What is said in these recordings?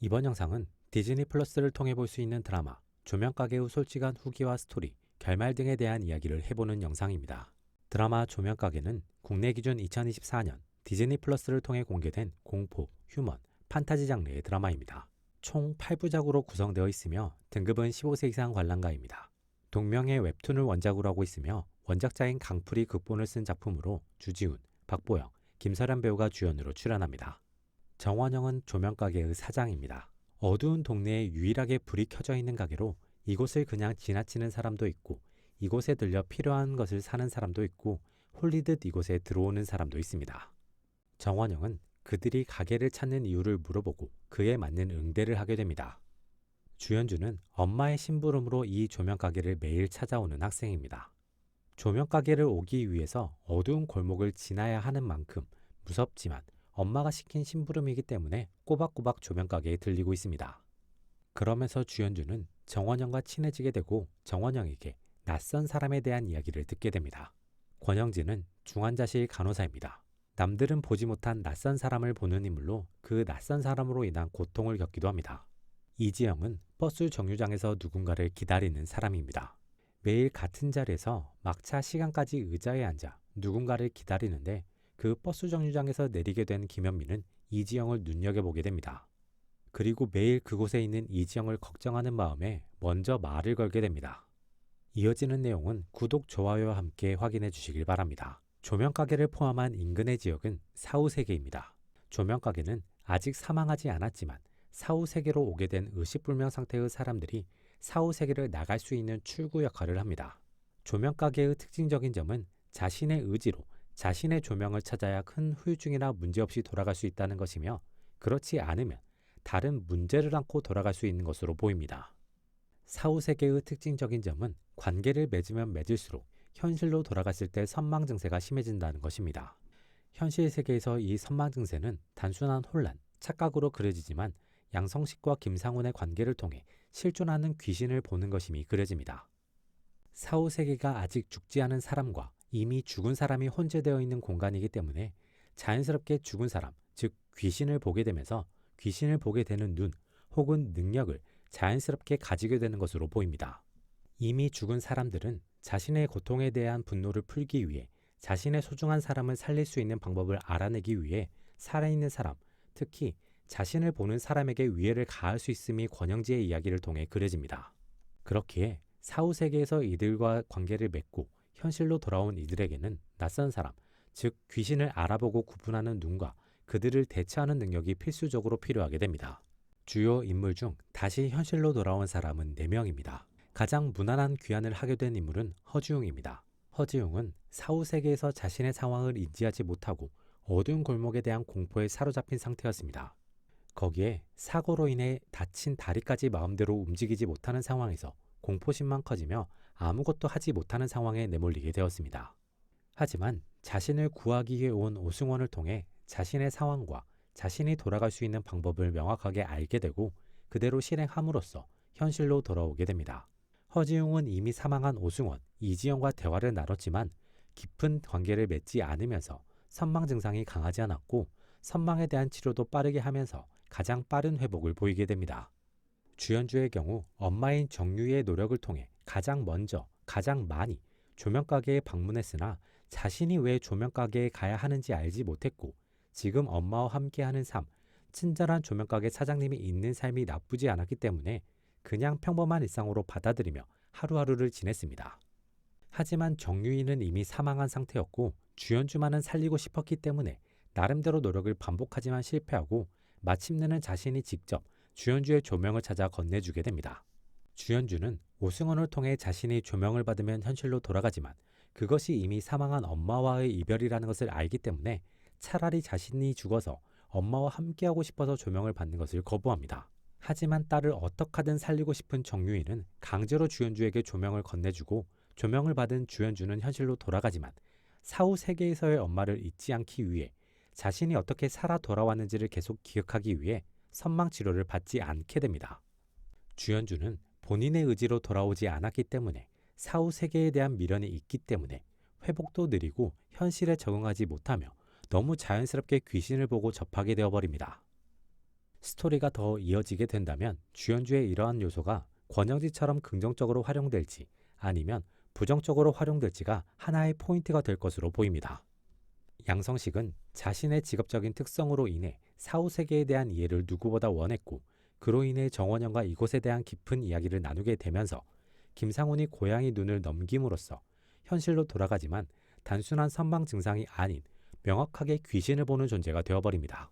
이번 영상은 디즈니 플러스를 통해 볼 수 있는 드라마, 조명가게의 솔직한 후기와 스토리, 결말 등에 대한 이야기를 해보는 영상입니다. 드라마 조명가게는 국내 기준 2024년 디즈니 플러스를 통해 공개된 공포, 휴먼, 판타지 장르의 드라마입니다. 총 8부작으로 구성되어 있으며 등급은 15세 이상 관람가입니다. 동명의 웹툰을 원작으로 하고 있으며 원작자인 강풀이 극본을 쓴 작품으로 주지훈, 박보영, 김설현 배우가 주연으로 출연합니다. 정원영은 조명가게의 사장입니다. 어두운 동네에 유일하게 불이 켜져 있는 가게로 이곳을 그냥 지나치는 사람도 있고 이곳에 들려 필요한 것을 사는 사람도 있고 홀리듯 이곳에 들어오는 사람도 있습니다. 정원영은 그들이 가게를 찾는 이유를 물어보고 그에 맞는 응대를 하게 됩니다. 주연주는 엄마의 심부름으로 이 조명가게를 매일 찾아오는 학생입니다. 조명가게를 오기 위해서 어두운 골목을 지나야 하는 만큼 무섭지만 엄마가 시킨 심부름이기 때문에 꼬박꼬박 조명가게에 들리고 있습니다. 그러면서 주연주는 정원영과 친해지게 되고 정원영에게 낯선 사람에 대한 이야기를 듣게 됩니다. 권영진은 중환자실 간호사입니다. 남들은 보지 못한 낯선 사람을 보는 인물로 그 낯선 사람으로 인한 고통을 겪기도 합니다. 이지영은 버스 정류장에서 누군가를 기다리는 사람입니다. 매일 같은 자리에서 막차 시간까지 의자에 앉아 누군가를 기다리는데 그 버스 정류장에서 내리게 된 김현민은 이지영을 눈여겨보게 됩니다. 그리고 매일 그곳에 있는 이지영을 걱정하는 마음에 먼저 말을 걸게 됩니다. 이어지는 내용은 구독, 좋아요와 함께 확인해 주시길 바랍니다. 조명가게를 포함한 인근의 지역은 사후세계입니다. 조명가게는 아직 사망하지 않았지만 사후세계로 오게 된 의식불명 상태의 사람들이 사후세계를 나갈 수 있는 출구 역할을 합니다. 조명가게의 특징적인 점은 자신의 의지로 자신의 조명을 찾아야 큰 후유증이나 문제없이 돌아갈 수 있다는 것이며 그렇지 않으면 다른 문제를 안고 돌아갈 수 있는 것으로 보입니다. 사후세계의 특징적인 점은 관계를 맺으면 맺을수록 현실로 돌아갔을 때 선망 증세가 심해진다는 것입니다. 현실 세계에서 이 선망 증세는 단순한 혼란, 착각으로 그려지지만 양성식과 김상훈의 관계를 통해 실존하는 귀신을 보는 것임이 그려집니다. 사후세계가 아직 죽지 않은 사람과 이미 죽은 사람이 혼재되어 있는 공간이기 때문에 자연스럽게 죽은 사람, 즉 귀신을 보게 되면서 귀신을 보게 되는 눈 혹은 능력을 자연스럽게 가지게 되는 것으로 보입니다. 이미 죽은 사람들은 자신의 고통에 대한 분노를 풀기 위해 자신의 소중한 사람을 살릴 수 있는 방법을 알아내기 위해 살아있는 사람, 특히 자신을 보는 사람에게 위해를 가할 수 있음이 권영지의 이야기를 통해 그려집니다. 그렇기에 사후세계에서 이들과 관계를 맺고 현실로 돌아온 이들에게는 낯선 사람, 즉 귀신을 알아보고 구분하는 눈과 그들을 대처하는 능력이 필수적으로 필요하게 됩니다. 주요 인물 중 다시 현실로 돌아온 사람은 4명입니다. 가장 무난한 귀환을 하게 된 인물은 허지웅입니다. 허지웅은 사후세계에서 자신의 상황을 인지하지 못하고 어두운 골목에 대한 공포에 사로잡힌 상태였습니다. 거기에 사고로 인해 다친 다리까지 마음대로 움직이지 못하는 상황에서 공포심만 커지며 아무것도 하지 못하는 상황에 내몰리게 되었습니다. 하지만 자신을 구하기 위해 온 오승원을 통해 자신의 상황과 자신이 돌아갈 수 있는 방법을 명확하게 알게 되고 그대로 실행함으로써 현실로 돌아오게 됩니다. 허지웅은 이미 사망한 오승원, 이지영과 대화를 나눴지만 깊은 관계를 맺지 않으면서 선망 증상이 강하지 않았고 선망에 대한 치료도 빠르게 하면서 가장 빠른 회복을 보이게 됩니다. 주연주의 경우 엄마인 정유의 노력을 통해 가장 먼저, 가장 많이 조명가게에 방문했으나 자신이 왜 조명가게에 가야 하는지 알지 못했고 지금 엄마와 함께하는 삶, 친절한 조명가게 사장님이 있는 삶이 나쁘지 않았기 때문에 그냥 평범한 일상으로 받아들이며 하루하루를 지냈습니다. 하지만 정유이는 이미 사망한 상태였고 주연주만은 살리고 싶었기 때문에 나름대로 노력을 반복하지만 실패하고 마침내는 자신이 직접 주연주의 조명을 찾아 건네주게 됩니다. 주연주는 오승원을 통해 자신이 조명을 받으면 현실로 돌아가지만 그것이 이미 사망한 엄마와의 이별이라는 것을 알기 때문에 차라리 자신이 죽어서 엄마와 함께하고 싶어서 조명을 받는 것을 거부합니다. 하지만 딸을 어떻게 하든 살리고 싶은 정유이는 강제로 주연주에게 조명을 건네주고 조명을 받은 주연주는 현실로 돌아가지만 사후 세계에서의 엄마를 잊지 않기 위해 자신이 어떻게 살아 돌아왔는지를 계속 기억하기 위해 선망치료를 받지 않게 됩니다. 주연주는 본인의 의지로 돌아오지 않았기 때문에 사후 세계에 대한 미련이 있기 때문에 회복도 느리고 현실에 적응하지 못하며 너무 자연스럽게 귀신을 보고 접하게 되어버립니다. 스토리가 더 이어지게 된다면 주연주의 이러한 요소가 권영지처럼 긍정적으로 활용될지 아니면 부정적으로 활용될지가 하나의 포인트가 될 것으로 보입니다. 양성식은 자신의 직업적인 특성으로 인해 사후세계에 대한 이해를 누구보다 원했고 그로 인해 정원영과 이곳에 대한 깊은 이야기를 나누게 되면서 김상훈이 고양이 눈을 넘김으로써 현실로 돌아가지만 단순한 선망 증상이 아닌 명확하게 귀신을 보는 존재가 되어버립니다.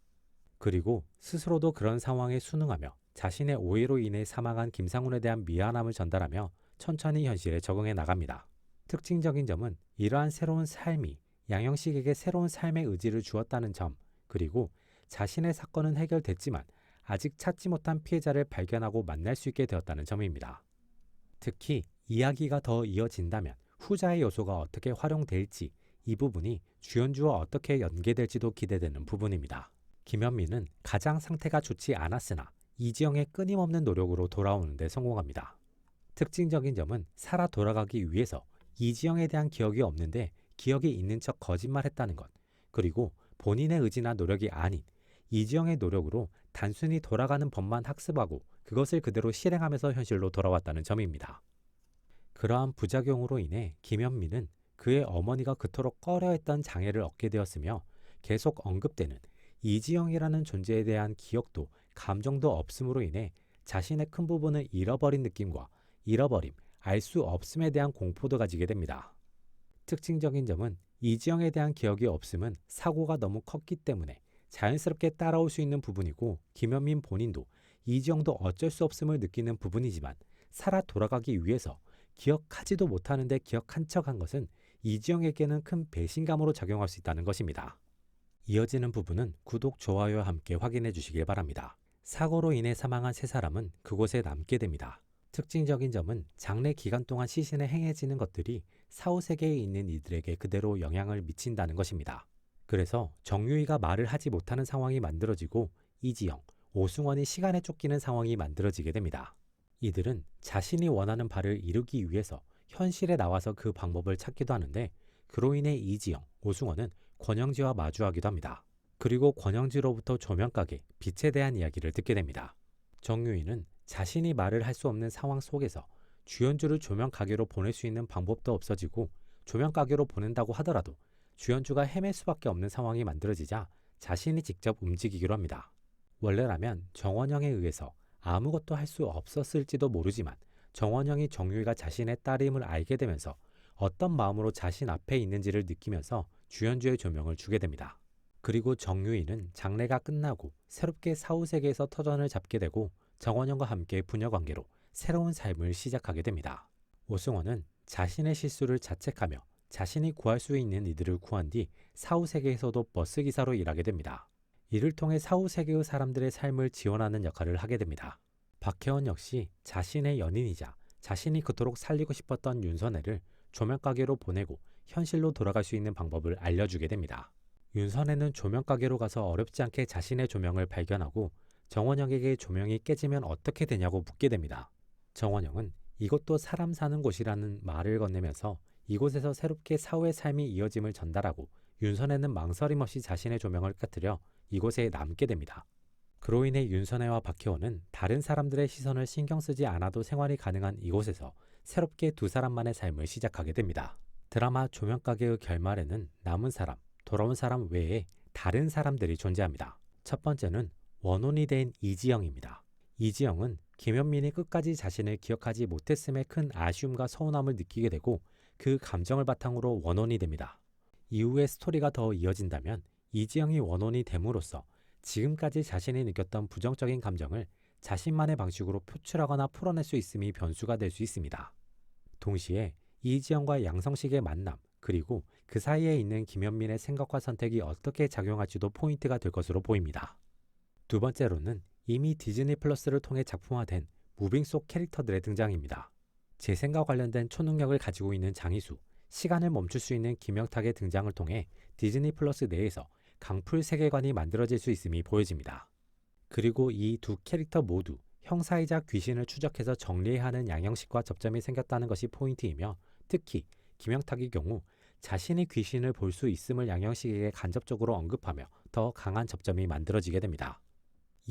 그리고 스스로도 그런 상황에 순응하며 자신의 오해로 인해 사망한 김상훈에 대한 미안함을 전달하며 천천히 현실에 적응해 나갑니다. 특징적인 점은 이러한 새로운 삶이 양형식에게 새로운 삶의 의지를 주었다는 점, 그리고 자신의 사건은 해결됐지만 아직 찾지 못한 피해자를 발견하고 만날 수 있게 되었다는 점입니다. 특히 이야기가 더 이어진다면 후자의 요소가 어떻게 활용될지 이 부분이 주연주와 어떻게 연계될지도 기대되는 부분입니다. 김현민은 가장 상태가 좋지 않았으나 이지영의 끊임없는 노력으로 돌아오는 데 성공합니다. 특징적인 점은 살아 돌아가기 위해서 이지영에 대한 기억이 없는데 기억이 있는 척 거짓말했다는 것, 그리고 본인의 의지나 노력이 아닌 이지영의 노력으로 단순히 돌아가는 법만 학습하고 그것을 그대로 실행하면서 현실로 돌아왔다는 점입니다. 그러한 부작용으로 인해 김현민은 그의 어머니가 그토록 꺼려했던 장애를 얻게 되었으며 계속 언급되는 이지영이라는 존재에 대한 기억도 감정도 없음으로 인해 자신의 큰 부분을 잃어버린 느낌과 잃어버림, 알 수 없음에 대한 공포도 가지게 됩니다. 특징적인 점은 이지영에 대한 기억이 없음은 사고가 너무 컸기 때문에 자연스럽게 따라올 수 있는 부분이고 김현민 본인도 이지영도 어쩔 수 없음을 느끼는 부분이지만 살아 돌아가기 위해서 기억하지도 못하는데 기억한 척한 것은 이지영에게는 큰 배신감으로 작용할 수 있다는 것입니다. 이어지는 부분은 구독, 좋아요와 함께 확인해 주시길 바랍니다. 사고로 인해 사망한 세 사람은 그곳에 남게 됩니다. 특징적인 점은 장례 기간 동안 시신에 행해지는 것들이 사후세계에 있는 이들에게 그대로 영향을 미친다는 것입니다. 그래서 정유이가 말을 하지 못하는 상황이 만들어지고 이지영, 오승원이 시간에 쫓기는 상황이 만들어지게 됩니다. 이들은 자신이 원하는 바를 이루기 위해서 현실에 나와서 그 방법을 찾기도 하는데 그로 인해 이지영, 오승원은 권영지와 마주하기도 합니다. 그리고 권영지로부터 조명가게, 빛에 대한 이야기를 듣게 됩니다. 정유이는 자신이 말을 할 수 없는 상황 속에서 주연주를 조명가게로 보낼 수 있는 방법도 없어지고 조명가게로 보낸다고 하더라도 주연주가 헤맬 수밖에 없는 상황이 만들어지자 자신이 직접 움직이기로 합니다. 원래라면 정원영에 의해서 아무것도 할 수 없었을지도 모르지만 정원영이 정유이가 자신의 딸임을 알게 되면서 어떤 마음으로 자신 앞에 있는지를 느끼면서 주연주의 조명을 주게 됩니다. 그리고 정유이는 장례가 끝나고 새롭게 사후세계에서 터전을 잡게 되고 정원영과 함께 부녀관계로 새로운 삶을 시작하게 됩니다. 오승원은 자신의 실수를 자책하며 자신이 구할 수 있는 이들을 구한 뒤 사후세계에서도 버스기사로 일하게 됩니다. 이를 통해 사후세계의 사람들의 삶을 지원하는 역할을 하게 됩니다. 박혜원 역시 자신의 연인이자 자신이 그토록 살리고 싶었던 윤선애를 조명가게로 보내고 현실로 돌아갈 수 있는 방법을 알려주게 됩니다. 윤선애는 조명가게로 가서 어렵지 않게 자신의 조명을 발견하고 정원영에게 조명이 깨지면 어떻게 되냐고 묻게 됩니다. 정원영은 이것도 사람 사는 곳이라는 말을 건네면서 이곳에서 새롭게 사후의 삶이 이어짐을 전달하고 윤선애는 망설임 없이 자신의 조명을 꺼뜨려 이곳에 남게 됩니다. 그로 인해 윤선애와 박혜원은 다른 사람들의 시선을 신경 쓰지 않아도 생활이 가능한 이곳에서 새롭게 두 사람만의 삶을 시작하게 됩니다. 드라마 조명가게의 결말에는 남은 사람, 돌아온 사람 외에 다른 사람들이 존재합니다. 첫 번째는 원혼이 된 이지영입니다. 이지영은 김현민이 끝까지 자신을 기억하지 못했음에 큰 아쉬움과 서운함을 느끼게 되고 그 감정을 바탕으로 원혼이 됩니다. 이후에 스토리가 더 이어진다면 이지영이 원혼이 됨으로써 지금까지 자신이 느꼈던 부정적인 감정을 자신만의 방식으로 표출하거나 풀어낼 수 있음이 변수가 될 수 있습니다. 동시에 이지영과 양성식의 만남, 그리고 그 사이에 있는 김현민의 생각과 선택이 어떻게 작용할지도 포인트가 될 것으로 보입니다. 두 번째로는 이미 디즈니 플러스를 통해 작품화된 무빙 속 캐릭터들의 등장입니다. 재생과 관련된 초능력을 가지고 있는 장희수, 시간을 멈출 수 있는 김영탁의 등장을 통해 디즈니 플러스 내에서 강풀 세계관이 만들어질 수 있음이 보여집니다. 그리고 이 두 캐릭터 모두 형사이자 귀신을 추적해서 정리해야 하는 양형식과 접점이 생겼다는 것이 포인트이며 특히 김영탁의 경우 자신이 귀신을 볼 수 있음을 양형식에게 간접적으로 언급하며 더 강한 접점이 만들어지게 됩니다.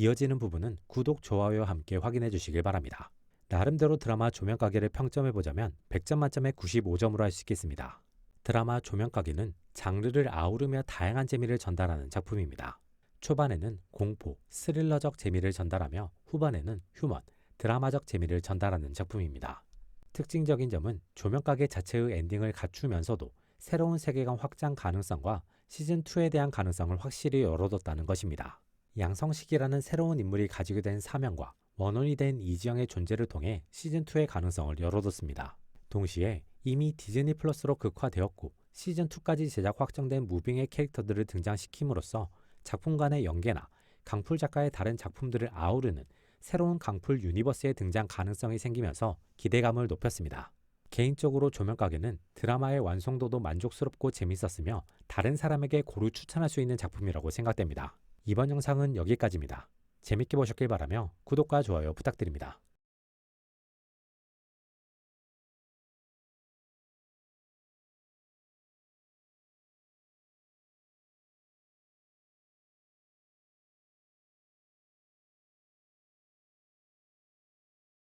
이어지는 부분은 구독, 좋아요와 함께 확인해 주시길 바랍니다. 나름대로 드라마 조명가게를 평점해보자면 100점 만점에 95점으로 할 수 있겠습니다. 드라마 조명가게는 장르를 아우르며 다양한 재미를 전달하는 작품입니다. 초반에는 공포, 스릴러적 재미를 전달하며 후반에는 휴먼, 드라마적 재미를 전달하는 작품입니다. 특징적인 점은 조명가게 자체의 엔딩을 갖추면서도 새로운 세계관 확장 가능성과 시즌2에 대한 가능성을 확실히 열어뒀다는 것입니다. 양성식이라는 새로운 인물이 가지게 된 사명과 원혼이 된 이지영의 존재를 통해 시즌2의 가능성을 열어뒀습니다. 동시에 이미 디즈니 플러스로 극화되었고 시즌2까지 제작 확정된 무빙의 캐릭터들을 등장시킴으로써 작품 간의 연계나 강풀 작가의 다른 작품들을 아우르는 새로운 강풀 유니버스의 등장 가능성이 생기면서 기대감을 높였습니다. 개인적으로 조명가게는 드라마의 완성도도 만족스럽고 재밌었으며 다른 사람에게 고루 추천할 수 있는 작품이라고 생각됩니다. 이번 영상은 여기까지입니다. 재밌게 보셨길 바라며 구독과 좋아요 부탁드립니다.